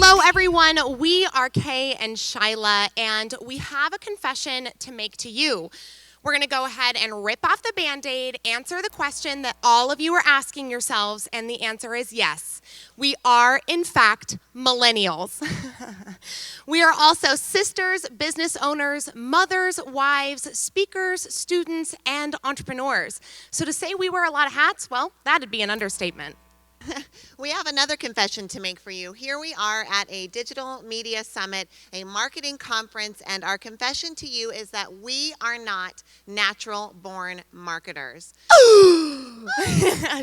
Hello, everyone. We are Kay and Shila, and we have a confession to make to you. We're going to go ahead and rip off the Band-Aid, answer the question that all of you are asking yourselves, and the answer is yes. We are, in fact, millennials. We are also sisters, business owners, mothers, wives, speakers, students, and entrepreneurs. So to say we wear a lot of hats, well, that'd be an understatement. We have another confession to make for you. Here we are at a digital media summit, a marketing conference, and our confession to you is that we are not natural-born marketers.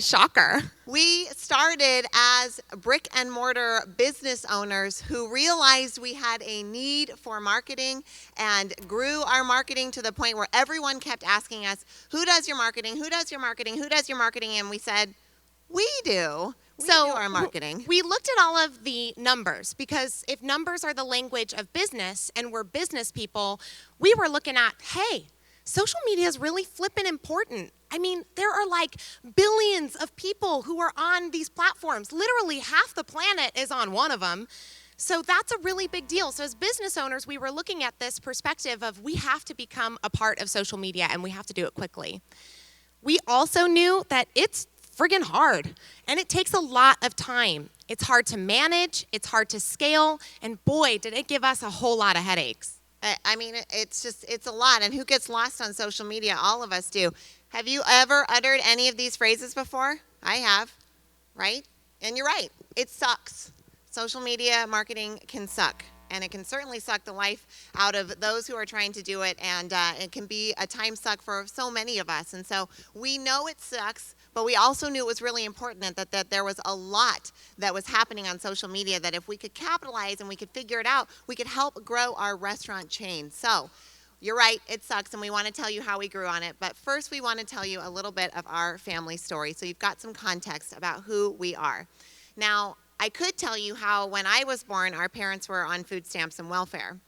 Shocker. We started as brick and mortar business owners who realized we had a need for marketing and grew our marketing to the point where everyone kept asking us, who does your marketing? Who does your marketing? Who does your marketing? And we said, we do. We do our marketing. We looked at all of the numbers because if numbers are the language of business and we're business people, we were looking at, hey, social media is really flippin' important. I mean, there are like billions of people who are on these platforms. Literally half the planet is on one of them. So that's a really big deal. So as business owners, we were looking at this perspective of we have to become a part of social media and we have to do it quickly. We also knew that it's friggin' hard, and it takes a lot of time. It's hard to manage, it's hard to scale, and boy, did it give us a whole lot of headaches. I mean, it's a lot, and who gets lost on social media? All of us do. Have you ever uttered any of these phrases before? I have, right? And you're right, it sucks. Social media marketing can suck. And it can certainly suck the life out of those who are trying to do it, and it can be a time suck for so many of us. And so we know it sucks, but we also knew it was really important that there was a lot that was happening on social media that if we could capitalize and we could figure it out, we could help grow our restaurant chain. So you're right, it sucks, and we want to tell you how we grew on it. But first, we want to tell you a little bit of our family story so you've got some context about who we are. Now, I could tell you how when I was born, our parents were on food stamps and welfare.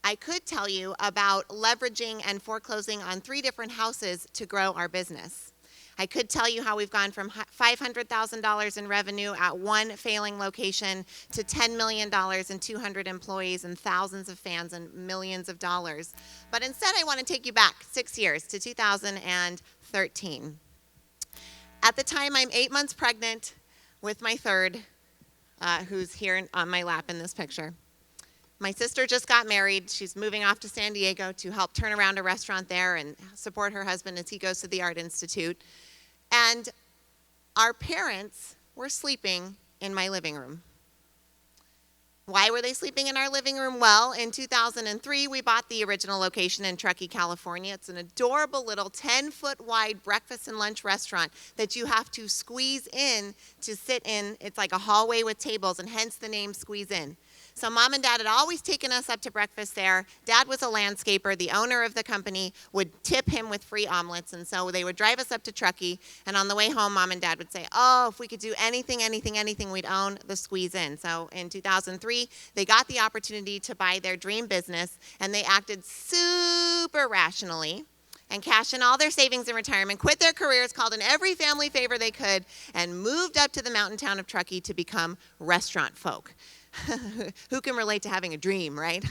I could tell you about leveraging and foreclosing on 3 different houses to grow our business. I could tell you how we've gone from $500,000 in revenue at one failing location to $10 million and 200 employees and thousands of fans and millions of dollars. But instead, I want to take you back 6 years to 2013. At the time, I'm 8 months pregnant with my third, who's here on my lap in this picture. My sister just got married. She's moving off to San Diego to help turn around a restaurant there and support her husband as he goes to the Art Institute. And our parents were sleeping in my living room. Why were they sleeping in our living room? Well, in 2003, we bought the original location in Truckee, California. It's an adorable little 10-foot wide breakfast and lunch restaurant that you have to squeeze in to sit in. It's like a hallway with tables, and hence the name Squeeze In. So Mom and Dad had always taken us up to breakfast there. Dad was a landscaper. The owner of the company would tip him with free omelets, and so they would drive us up to Truckee, and on the way home, Mom and Dad would say, oh, if we could do anything, we'd own the Squeeze In. So in 2003, they got the opportunity to buy their dream business, and they acted super rationally and cashed in all their savings in retirement, quit their careers, called in every family favor they could, and moved up to the mountain town of Truckee to become restaurant folk. Who can relate to having a dream, right?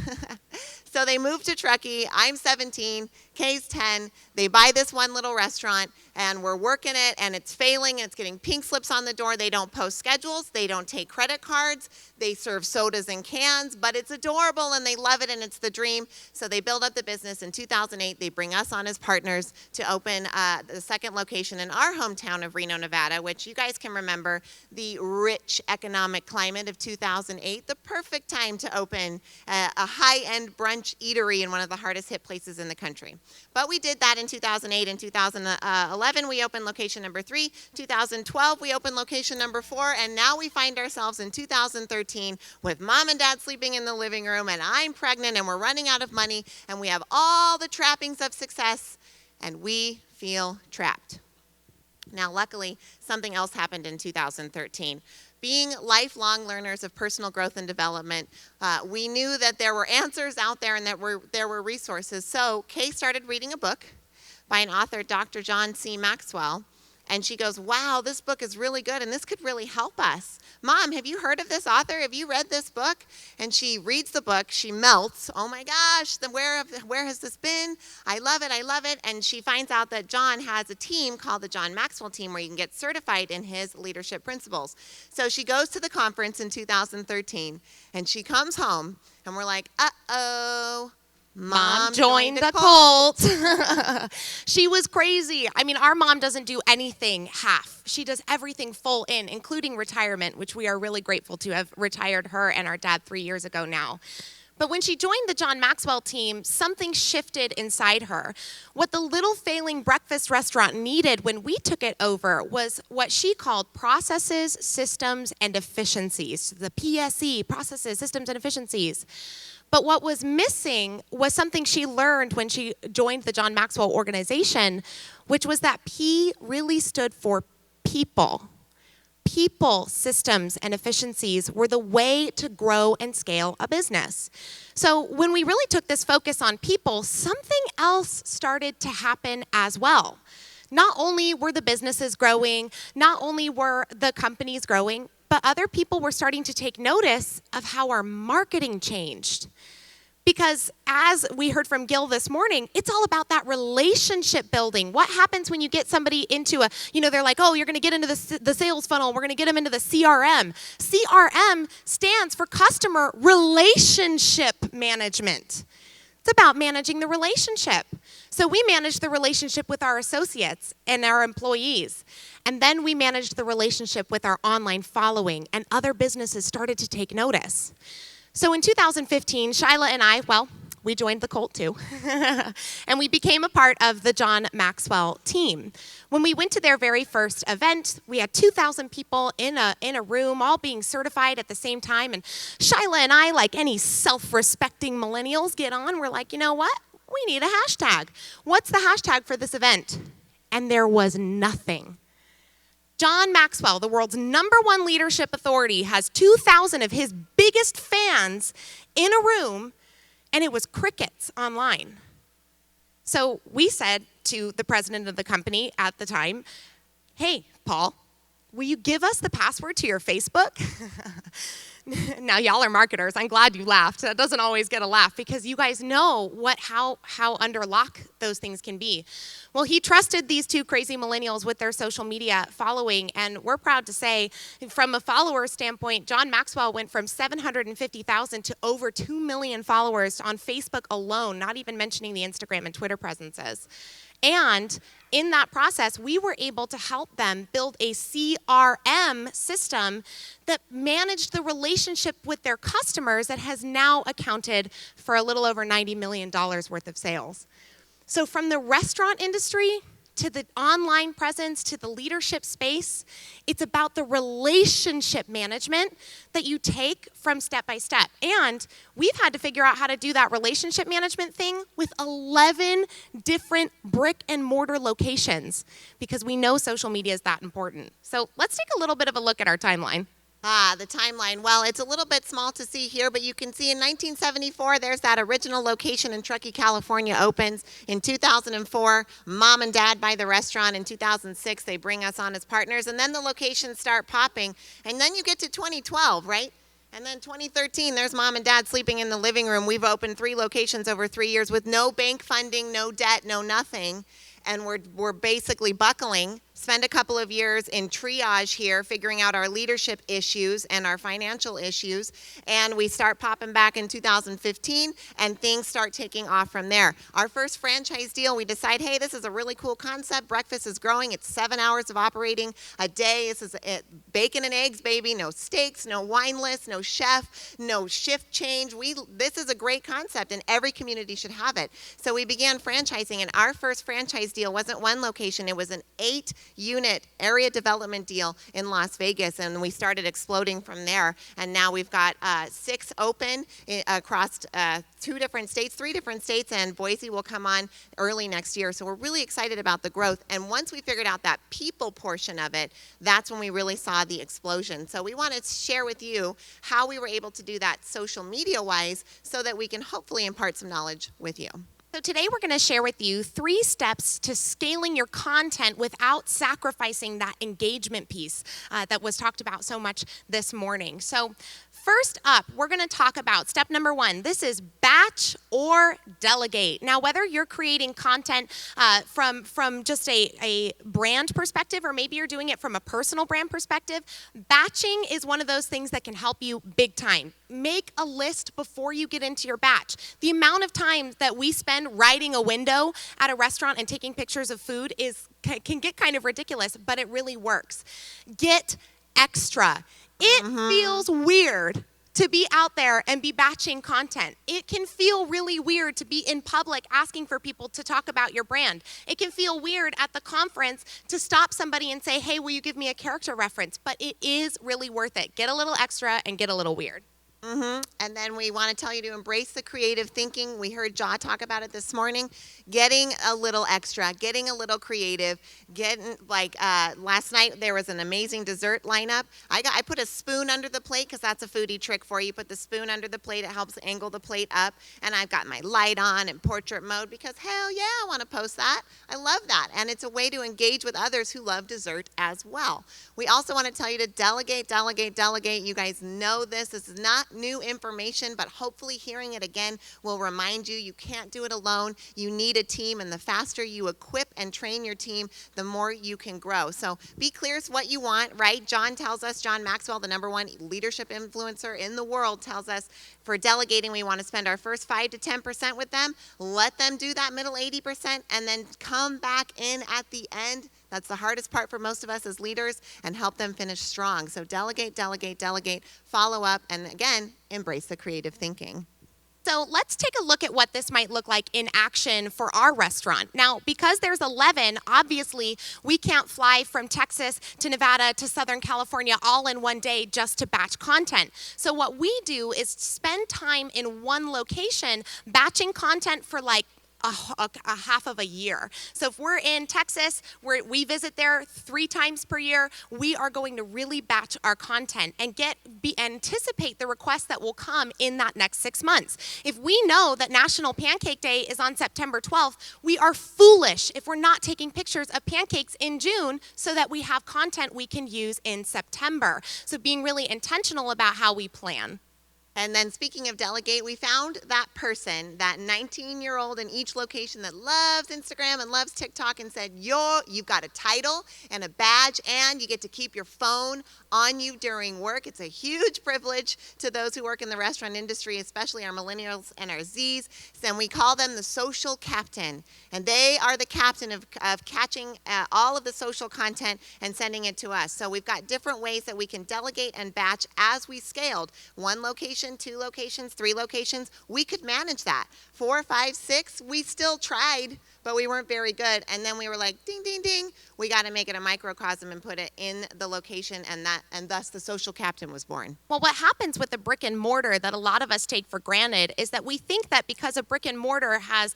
So they moved to Truckee. I'm 17, Kay's 10. They buy this one little restaurant, and we're working it, and it's failing, and it's getting pink slips on the door. They don't post schedules. They don't take credit cards. They serve sodas in cans, but it's adorable, and they love it, and it's the dream. So they build up the business. In 2008, they bring us on as partners to open the second location in our hometown of Reno, Nevada, which you guys can remember the rich economic climate of 2008, the perfect time to open a high-end brunch eatery in one of the hardest hit places in the country. But we did that in 2008. In 2011, we opened location number 3. 2012, we opened location number 4. And now we find ourselves in 2013 with Mom and Dad sleeping in the living room, and I'm pregnant, and we're running out of money, and we have all the trappings of success, and we feel trapped. Now, luckily, something else happened in 2013. Being lifelong learners of personal growth and development, we knew that there were answers out there and that there were resources. So Kay started reading a book by an author, Dr. John C. Maxwell, And she goes, wow, this book is really good, and this could really help us. Mom, have you heard of this author? Have you read this book? And she reads the book. She melts. Oh, my gosh, where has this been? I love it. I love it. And she finds out that John has a team called the John Maxwell team where you can get certified in his leadership principles. So she goes to the conference in 2013, and she comes home, and we're like, uh-oh. Mom joined the cult. She was crazy. I mean, our mom doesn't do anything half. She does everything full in, including retirement, which we are really grateful to have retired her and our dad 3 years ago now. But when she joined the John Maxwell team, something shifted inside her. What the little failing breakfast restaurant needed when we took it over was what she called processes, systems, and efficiencies. The PSE, processes, systems, and efficiencies. But what was missing was something she learned when she joined the John Maxwell organization, which was that P really stood for people. People, systems, and efficiencies were the way to grow and scale a business. So when we really took this focus on people, something else started to happen as well. Not only were the businesses growing, not only were the companies growing, but other people were starting to take notice of how our marketing changed. Because as we heard from Gil this morning, it's all about that relationship building. What happens when you get somebody into they're like, oh, you're going to get into the sales funnel. We're going to get them into the CRM. CRM stands for customer relationship management. It's about managing the relationship. So we managed the relationship with our associates and our employees. And then we managed the relationship with our online following, and other businesses started to take notice. So in 2015, Shila and I, we joined the cult too. And we became a part of the John Maxwell team. When we went to their very first event, we had 2,000 people in a room, all being certified at the same time. And Shila and I, like any self-respecting millennials, get on. We're like, you know what? We need a hashtag. What's the hashtag for this event? And there was nothing. John Maxwell, the world's #1 leadership authority, has 2,000 of his biggest fans in a room, and it was crickets online. So we said to the president of the company at the time, hey, Paul, will you give us the password to your Facebook? Now, y'all are marketers. I'm glad you laughed. That doesn't always get a laugh because you guys know how under lock those things can be. Well, he trusted these two crazy millennials with their social media following, and we're proud to say, from a follower standpoint, John Maxwell went from 750,000 to over 2 million followers on Facebook alone, not even mentioning the Instagram and Twitter presences. And in that process, we were able to help them build a CRM system that managed the relationship with their customers that has now accounted for a little over $90 million worth of sales. So from the restaurant industry to the online presence to the leadership space, it's about the relationship management that you take from step by step. And we've had to figure out how to do that relationship management thing with 11 different brick and mortar locations because we know social media is that important. So let's take a little bit of a look at our timeline. The timeline. Well, it's a little bit small to see here, but you can see in 1974, there's that original location in Truckee, California opens. In 2004, Mom and Dad buy the restaurant. In 2006, they bring us on as partners, and then the locations start popping. And then you get to 2012, right? And then 2013, there's Mom and Dad sleeping in the living room. We've opened 3 locations over 3 years with no bank funding, no debt, no nothing. And we're basically buckling, spend a couple of years in triage here, figuring out our leadership issues and our financial issues, and we start popping back in 2015, and things start taking off from there. Our first franchise deal, we decide, hey, this is a really cool concept. Breakfast is growing. It's 7 hours of operating a day. This is bacon and eggs, baby. No steaks, no wine list, no chef, no shift change. This is a great concept, and every community should have it. So we began franchising, and our first franchise deal wasn't 1 location. It was an 8-unit area development deal in Las Vegas, and we started exploding from there. And now we've got 6 open across 3 different states, and Boise will come on early next year. So we're really excited about the growth. And once we figured out that people portion of it, that's when we really saw the explosion. So we want to share with you how we were able to do that social media-wise so that we can hopefully impart some knowledge with you. So today we're going to share with you 3 steps to scaling your content without sacrificing that engagement piece that was talked about so much this morning. So first up, we're going to talk about step number 1. This is batch or delegate. Now, whether you're creating content from just a brand perspective, or maybe you're doing it from a personal brand perspective, batching is one of those things that can help you big time. Make a list before you get into your batch. The amount of time that we spend writing a window at a restaurant and taking pictures of food can get kind of ridiculous, but it really works. Get extra. It feels weird to be out there and be batching content. It can feel really weird to be in public asking for people to talk about your brand. It can feel weird at the conference to stop somebody and say, hey, will you give me a character reference? But it is really worth it. Get a little extra and get a little weird. And then we want to tell you to embrace the creative thinking. We heard Ja talk about it this morning. Getting a little extra, getting a little creative, last night there was an amazing dessert lineup. I put a spoon under the plate because that's a foodie trick for you. Put the spoon under the plate, it helps angle the plate up. And I've got my light on in portrait mode because hell yeah, I want to post that. I love that. And it's a way to engage with others who love dessert as well. We also want to tell you to delegate, delegate, delegate. You guys know this. This is not new information, but hopefully hearing it again will remind you you can't do it alone. You need a team, and the faster you equip and train your team, the more you can grow. So be clear as what you want, right? John Maxwell, the #1 leadership influencer in the world, tells us for delegating, we want to spend our first 5 to 10% with them, let them do that middle 80%, and then come back in at the end. That's the hardest part for most of us as leaders, and help them finish strong. So delegate, delegate, delegate, follow up, and again, embrace the creative thinking. So let's take a look at what this might look like in action for our restaurant. Now, because there's 11, obviously we can't fly from Texas to Nevada to Southern California all in one day just to batch content. So what we do is spend time in one location batching content for like a half of a year. So if we're in Texas, we visit there 3 times per year, we are going to really batch our content and anticipate the requests that will come in that next 6 months. If we know that National Pancake Day is on September 12th, we are foolish if we're not taking pictures of pancakes in June so that we have content we can use in September. So being really intentional about how we plan. And then speaking of delegate, we found that person, that 19-year-old in each location that loves Instagram and loves TikTok, and said, you've got a title and a badge, and you get to keep your phone on you during work. It's a huge privilege to those who work in the restaurant industry, especially our millennials and our Zs. And we call them the social captain. And they are the captain of catching all of the social content and sending it to us. So we've got different ways that we can delegate and batch as we scaled. 1 location, 2 locations, 3 locations, we could manage that. 4, 5, 6, we still tried, but we weren't very good. And then we were like, ding, ding, ding, we got to make it a microcosm and put it in the location, and thus the social captain was born. Well, what happens with the brick and mortar that a lot of us take for granted is that we think that because a brick and mortar has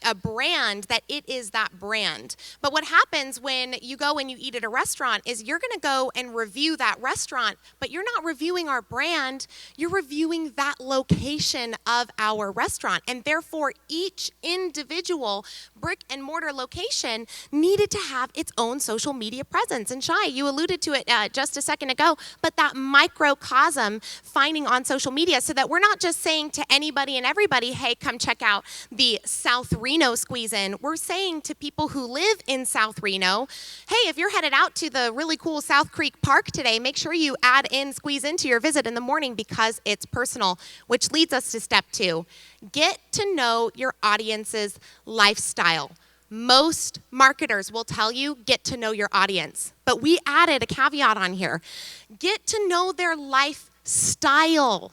a brand, that it is that brand. But what happens when you go and you eat at a restaurant is you're going to go and review that restaurant, but you're not reviewing our brand, you're reviewing that location of our restaurant. And therefore, each individual brick and mortar location needed to have its own social media presence. And Shai, you alluded to it just a second ago, but that microcosm finding on social media, so that we're not just saying to anybody and everybody, hey, come check out the South Reno Squeeze In. We're saying to people who live in South Reno, hey, if you're headed out to the really cool South Creek Park today, make sure you add in Squeeze In to your visit in the morning because it's personal, which leads us to step 2. Get to know your audience's lifestyle. Most marketers will tell you, get to know your audience. But we added a caveat on here. Get to know their lifestyle.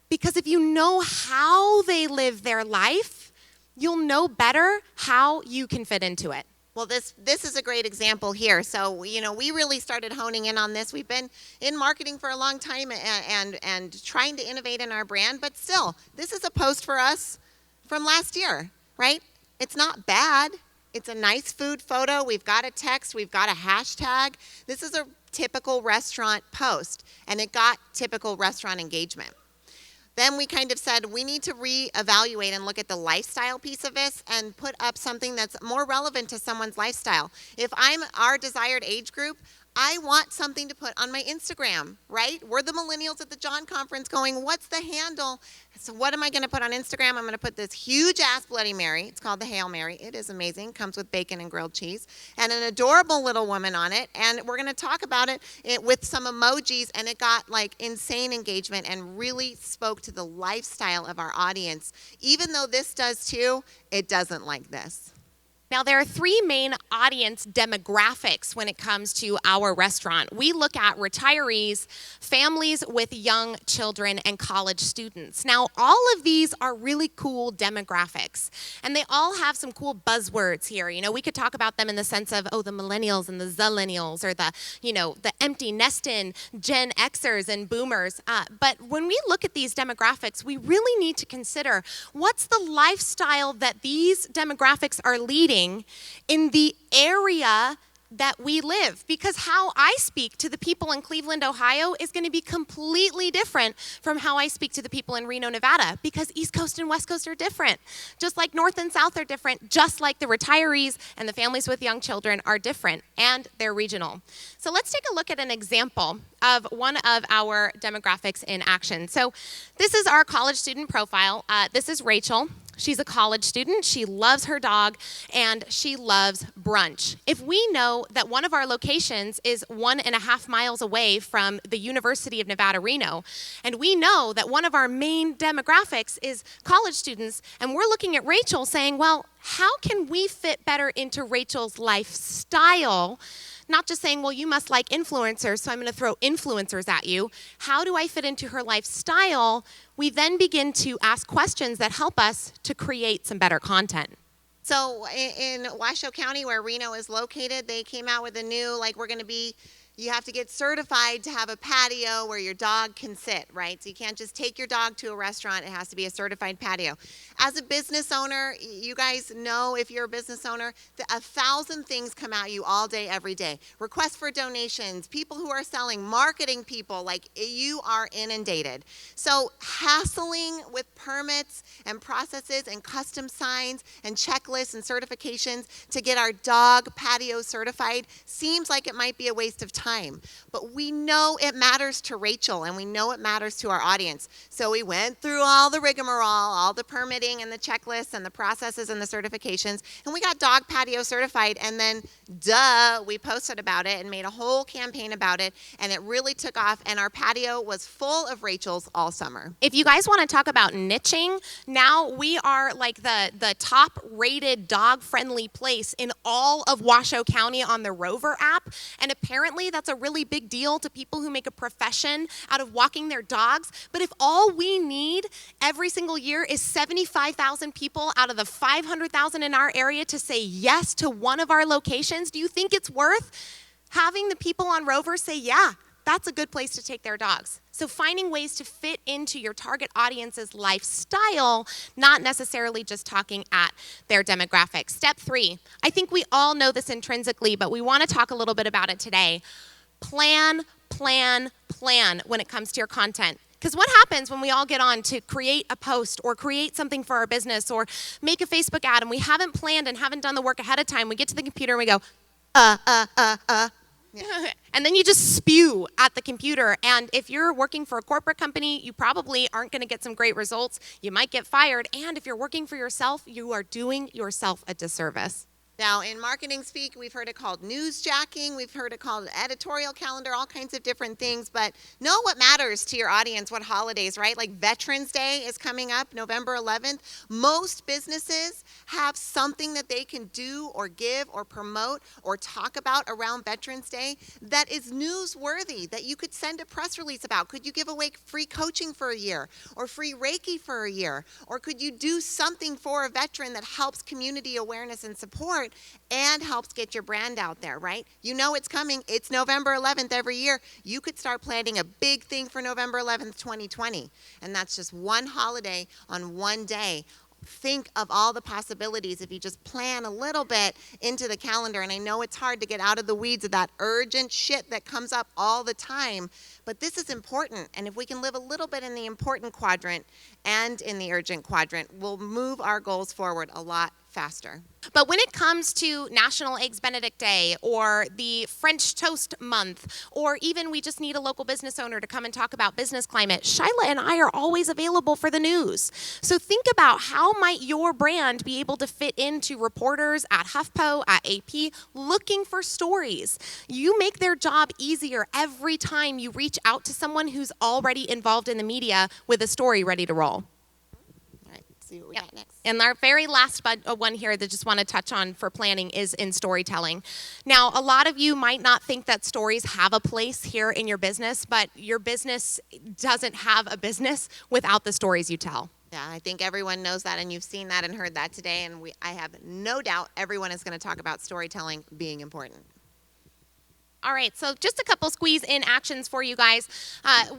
Because if you know how they live their life, you'll know better how you can fit into it. Well, this is a great example here. So, we really started honing in on this. We've been in marketing for a long time and trying to innovate in our brand, but still, this is a post for us from last year, right? It's not bad. It's a nice food photo. We've got a text. We've got a hashtag. This is a typical restaurant post, and it got typical restaurant engagement. Then we kind of said we need to reevaluate and look at the lifestyle piece of this and put up something that's more relevant to someone's lifestyle. If I'm our desired age group, I want something to put on my Instagram, right? We're the millennials at the John conference going, what's the handle? So what am I going to put on Instagram? I'm going to put this huge ass Bloody Mary. It's called the Hail Mary. It is amazing. Comes with bacon and grilled cheese and an adorable little woman on it. And we're going to talk about it with some emojis. And it got like insane engagement and really spoke to the lifestyle of our audience. Even though this does too, it doesn't like this. Now, there are three main audience demographics when it comes to our restaurant. We look at retirees, families with young children, and college students. Now, all of these are really cool demographics, and they all have some cool buzzwords here. You know, we could talk about them in the sense of, the millennials and the zillennials, or the empty nestin Gen Xers and boomers. But when we look at these demographics, we really need to consider what's the lifestyle that these demographics are leading in the area that we live, because how I speak to the people in Cleveland, Ohio is going to be completely different from how I speak to the people in Reno, Nevada, because East Coast and West Coast are different. Just like North and South are different, just like the retirees and the families with young children are different, and they're regional. So let's take a look at an example of one of our demographics in action. So this is our college student profile. This is Rachel. She's a college student, she loves her dog, and she loves brunch. If we know that one of our locations is 1.5 miles away from the University of Nevada, Reno, and we know that one of our main demographics is college students, and we're looking at Rachel saying, well, how can we fit better into Rachel's lifestyle? Not just saying, well, you must like influencers, so I'm going to throw influencers at you. How do I fit into her lifestyle? We then begin to ask questions that help us to create some better content. So in Washoe County, where Reno is located, they came out with a new, you have to get certified to have a patio where your dog can sit, right? So you can't just take your dog to a restaurant. It has to be a certified patio. As a business owner, you guys know, if you're a business owner, that 1,000 things come at you all day, every day. Requests for donations, people who are selling, marketing people, you are inundated. So hassling with permits and processes and custom signs and checklists and certifications to get our dog patio certified seems like it might be a waste of time. But we know it matters to Rachel, and we know it matters to our audience. So we went through all the rigmarole, all the permitting and the checklists and the processes and the certifications, and we got dog patio certified, and then we posted about it and made a whole campaign about it, and it really took off, and our patio was full of Rachel's all summer. If you guys want to talk about niching, now we are like the top rated dog friendly place in all of Washoe County on the Rover app, and apparently that's a really big deal to people who make a profession out of walking their dogs. But if all we need every single year is 75,000 people out of the 500,000 in our area to say yes to one of our locations, do you think it's worth having the people on Rover say, yeah, that's a good place to take their dogs? So finding ways to fit into your target audience's lifestyle, not necessarily just talking at their demographics. Step 3, I think we all know this intrinsically, but we want to talk a little bit about it today. Plan when it comes to your content. Because what happens when we all get on to create a post or create something for our business or make a Facebook ad and we haven't planned and haven't done the work ahead of time? We get to the computer and we go, Yeah. And then you just spew at the computer. And if you're working for a corporate company, you probably aren't going to get some great results. You might get fired. And if you're working for yourself, you are doing yourself a disservice. Now, in marketing speak, we've heard it called newsjacking, we've heard it called editorial calendar, all kinds of different things, but know what matters to your audience, what holidays, right? Like Veterans Day is coming up, November 11th. Most businesses have something that they can do or give or promote or talk about around Veterans Day that is newsworthy, that you could send a press release about. Could you give away free coaching for a year or free Reiki for a year? Or could you do something for a veteran that helps community awareness and support and helps get your brand out there, right? You know it's coming. It's November 11th every year. You could start planning a big thing for November 11th, 2020. And that's just one holiday on one day think of all the possibilities if you just plan a little bit into the calendar. And I know it's hard to get out of the weeds of that urgent shit that comes up all the time, but this is important. And if we can live a little bit in the important quadrant and in the urgent quadrant, we'll move our goals forward a lot faster. But when it comes to National Eggs Benedict Day or the French Toast Month, or even we just need a local business owner to come and talk about business climate, Shila and I are always available for the news. So think about how might your brand be able to fit into reporters at HuffPo, at AP, looking for stories. You make their job easier every time you reach out to someone who's already involved in the media with a story ready to roll. See what we got next. And our very last one here that I just want to touch on for planning is in storytelling. Now, a lot of you might not think that stories have a place here in your business, but your business doesn't have a business without the stories you tell. Yeah, I think everyone knows that, and you've seen that and heard that today, and I have no doubt everyone is going to talk about storytelling being important. All right, so just a couple squeeze-in actions for you guys.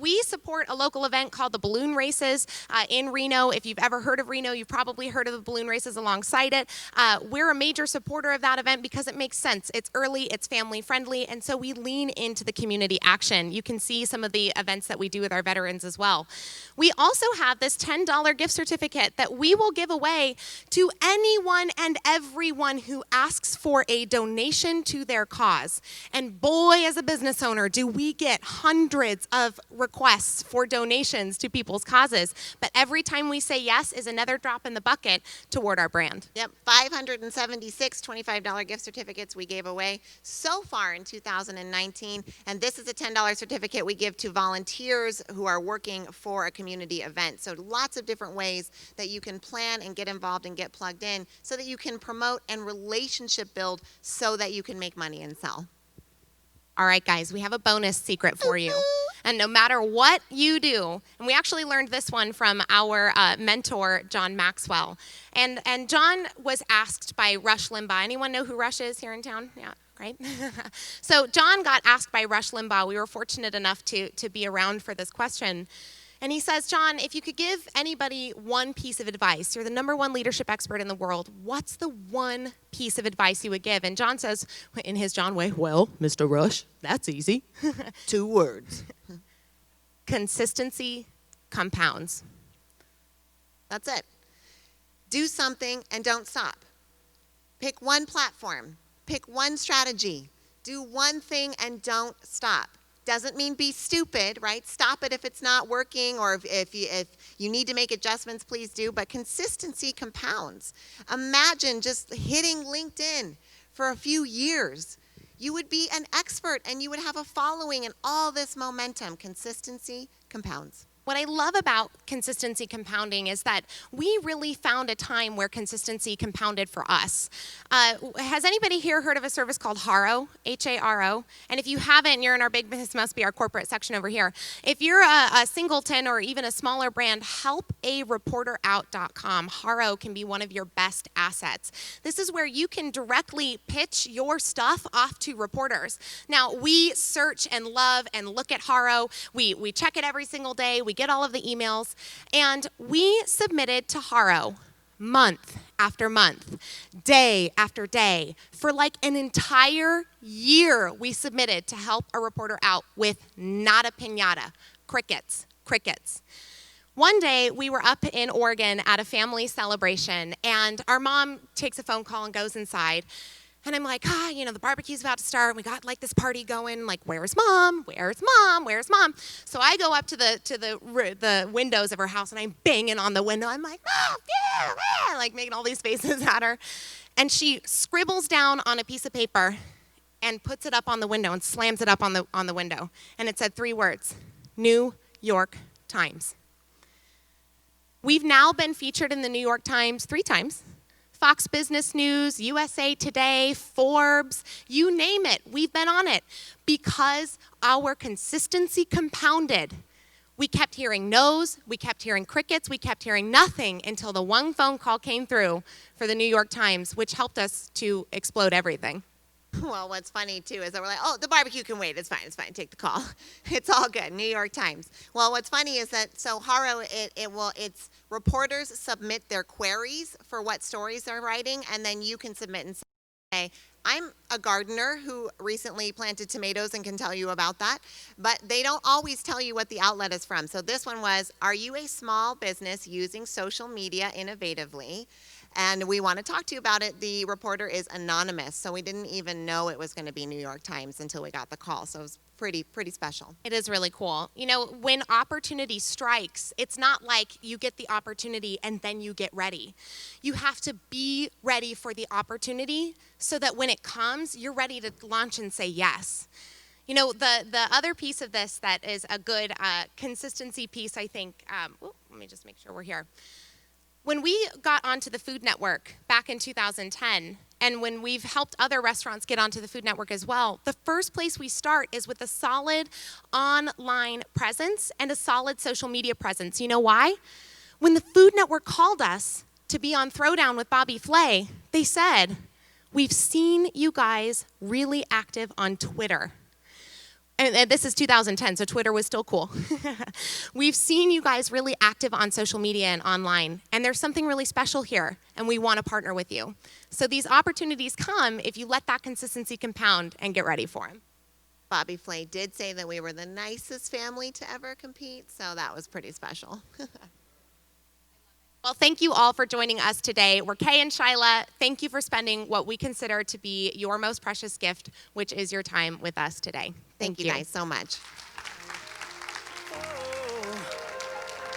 We support a local event called the Balloon Races in Reno. If you've ever heard of Reno, you've probably heard of the Balloon Races alongside it. We're a major supporter of that event because it makes sense. It's early, it's family-friendly, and so we lean into the community action. You can see some of the events that we do with our veterans as well. We also have this $10 gift certificate that we will give away to anyone and everyone who asks for a donation to their cause. And boy, as a business owner, do we get hundreds of requests for donations to people's causes. But every time we say yes is another drop in the bucket toward our brand. Yep, 576 $25 gift certificates we gave away so far in 2019. And this is a $10 certificate we give to volunteers who are working for a community event. So lots of different ways that you can plan and get involved and get plugged in so that you can promote and relationship build so that you can make money and sell. All right, guys, we have a bonus secret for you. And no matter what you do, and we actually learned this one from our mentor, John Maxwell. And John was asked by Rush Limbaugh. Anyone know who Rush is here in town? Yeah, right? So John got asked by Rush Limbaugh. We were fortunate enough to be around for this question. And he says, John, if you could give anybody one piece of advice, you're the #1 leadership expert in the world, what's the one piece of advice you would give? And John says, in his John way, well, Mr. Rush, that's easy. 2 words. Consistency compounds. That's it. Do something and don't stop. Pick one platform. Pick one strategy. Do one thing and don't stop. Doesn't mean be stupid, right? Stop it if it's not working, or if you need to make adjustments, please do. But consistency compounds. Imagine just hitting LinkedIn for a few years. You would be an expert and you would have a following and all this momentum. Consistency compounds. What I love about consistency compounding is that we really found a time where consistency compounded for us. Has anybody here heard of a service called Haro, H-A-R-O? And if you haven't, you're in our big business, must be our corporate section over here. If you're a singleton or even a smaller brand, helpareporterout.com. Haro can be one of your best assets. This is where you can directly pitch your stuff off to reporters. Now, we search and love and look at Haro. We check it every single day. We get all of the emails, and we submitted to Haro month after month, day after day. For like an entire year, we submitted to help a reporter out with not a piñata. Crickets. One day, we were up in Oregon at a family celebration, and our mom takes a phone call and goes inside. And I'm like, the barbecue's about to start. We got like this party going. Like, where's mom? Where's mom? Where's mom? So I go up to the windows of her house and I'm banging on the window. I'm like, Mom, yeah, like making all these faces at her. And she scribbles down on a piece of paper and puts it up on the window and slams it up on the window. And it said 3 words: New York Times. We've now been featured in the New York Times 3 times. Fox Business News, USA Today, Forbes, you name it, we've been on it because our consistency compounded. We kept hearing no's, we kept hearing crickets, we kept hearing nothing until the one phone call came through for the New York Times, which helped us to explode everything. Well, what's funny too is that we're like, oh, the barbecue can wait. It's fine. Take the call. It's all good. New York Times. Well, what's funny is that so Haro, it's reporters submit their queries for what stories they're writing, and then you can submit and say, I'm a gardener who recently planted tomatoes and can tell you about that, but they don't always tell you what the outlet is from. So this one was, are you a small business using social media innovatively? And we want to talk to you about it. The reporter is anonymous, so we didn't even know it was going to be New York Times until we got the call. So it was pretty special. It is really cool. You know, when opportunity strikes, it's not like you get the opportunity and then you get ready. You have to be ready for the opportunity so that when it comes, you're ready to launch and say yes. You know, the other piece of this that is a good consistency piece, I think, let me just make sure we're here. When we got onto the Food Network back in 2010, and when we've helped other restaurants get onto the Food Network as well, the first place we start is with a solid online presence and a solid social media presence. You know why? When the Food Network called us to be on Throwdown with Bobby Flay, they said, we've seen you guys really active on Twitter. And this is 2010, so Twitter was still cool. We've seen you guys really active on social media and online, and there's something really special here, and we want to partner with you. So these opportunities come if you let that consistency compound and get ready for them. Bobby Flay did say that we were the nicest family to ever compete, so that was pretty special. Well, thank you all for joining us today. We're Kay and Shila. Thank you for spending what we consider to be your most precious gift, which is your time with us today. Thank you guys so much.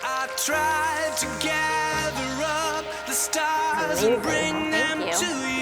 I tried to gather up the stars and bring them to you.